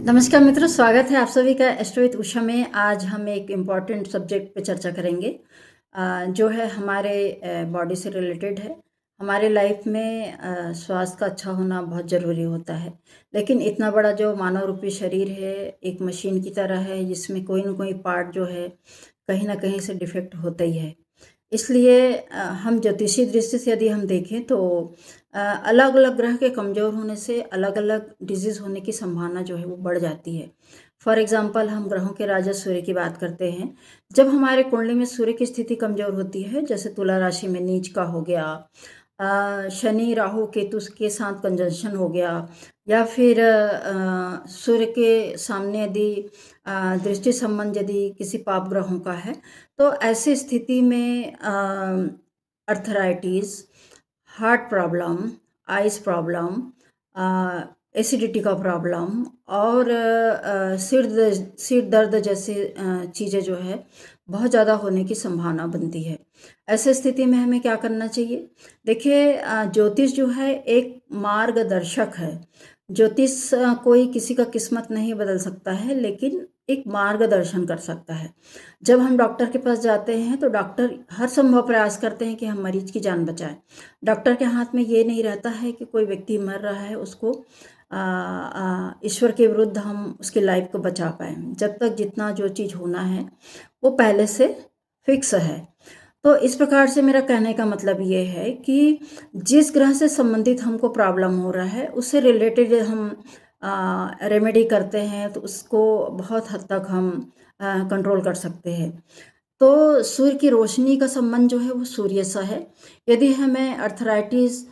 नमस्कार मित्रों, स्वागत है आप सभी का एस्ट्रो विद उषा में। आज हम एक इम्पॉर्टेंट सब्जेक्ट पे चर्चा करेंगे जो है हमारे बॉडी से रिलेटेड है। हमारे लाइफ में स्वास्थ्य का अच्छा होना बहुत ज़रूरी होता है, लेकिन इतना बड़ा जो मानव रूपी शरीर है एक मशीन की तरह है जिसमें कोई ना कोई पार्ट जो है कहीं ना कहीं से डिफेक्ट होता ही है। इसलिए हम ज्योतिषी दृष्टि से यदि हम देखें तो अलग अलग ग्रह के कमज़ोर होने से अलग अलग डिजीज़ होने की संभावना जो है वो बढ़ जाती है। फॉर एग्ज़ाम्पल हम ग्रहों के राजा सूर्य की बात करते हैं। जब हमारे कुंडली में सूर्य की स्थिति कमज़ोर होती है, जैसे तुला राशि में नीच का हो गया, शनि राहु केतु के साथ कंजंक्शन हो गया, या फिर सूर्य के सामने यदि दृष्टि संबंध यदि किसी पाप ग्रहों का है, तो ऐसी स्थिति में arthritis, heart problem, eyes problem, acidity का प्रॉब्लम और सिर दर्द जैसे चीज़ें जो है बहुत ज़्यादा होने की संभावना बनती है। ऐसे स्थिति में हमें क्या करना चाहिए? देखिए, ज्योतिष जो है एक मार्गदर्शक है। ज्योतिष कोई किसी का किस्मत नहीं बदल सकता है, लेकिन एक मार्गदर्शन कर सकता है। जब हम डॉक्टर के पास जाते हैं तो डॉक्टर हर संभव प्रयास करते हैं कि हम मरीज की जान बचाएं। डॉक्टर के हाथ में ये नहीं रहता है कि कोई व्यक्ति मर रहा है उसको ईश्वर के विरुद्ध हम उसकी लाइफ को बचा पाए। जब तक जितना जो चीज़ होना है वो पहले से फिक्स है। तो इस प्रकार से मेरा कहने का मतलब ये है कि जिस ग्रह से संबंधित हमको प्रॉब्लम हो रहा है उससे रिलेटेड हम रेमेडी करते हैं तो उसको बहुत हद तक हम कंट्रोल कर सकते हैं। तो सूर्य की रोशनी का संबंध जो है वो सूर्य सा है। यदि हमें अर्थराइटिस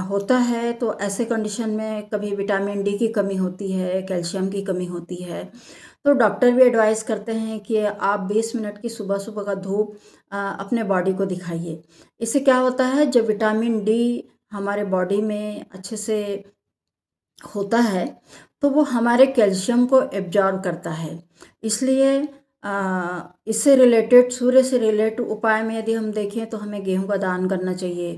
होता है तो ऐसे कंडीशन में कभी विटामिन डी की कमी होती है, कैल्शियम की कमी होती है, तो डॉक्टर भी एडवाइस करते हैं कि आप 20 मिनट की सुबह सुबह का धूप अपने बॉडी को दिखाइए। इससे क्या होता है, जब विटामिन डी हमारे बॉडी में अच्छे से होता है तो वो हमारे कैल्शियम को एब्जॉर्ब करता है। इसलिए इससे रिलेटेड सूर्य से रिलेटेड उपाय में यदि हम देखें तो हमें गेहूं का दान करना चाहिए,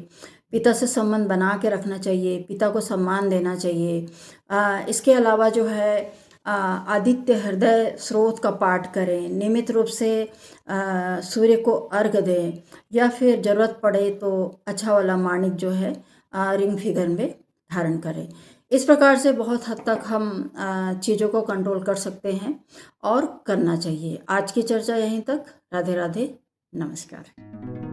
पिता से संबंध बना के रखना चाहिए, पिता को सम्मान देना चाहिए। इसके अलावा जो है आदित्य हृदय स्रोत का पाठ करें, नियमित रूप से सूर्य को अर्घ दें, या फिर ज़रूरत पड़े तो अच्छा वाला माणिक जो है रिंग फिगर में धारण करें। इस प्रकार से बहुत हद तक हम चीज़ों को कंट्रोल कर सकते हैं और करना चाहिए। आज की चर्चा यहीं तक। राधे राधे, नमस्कार।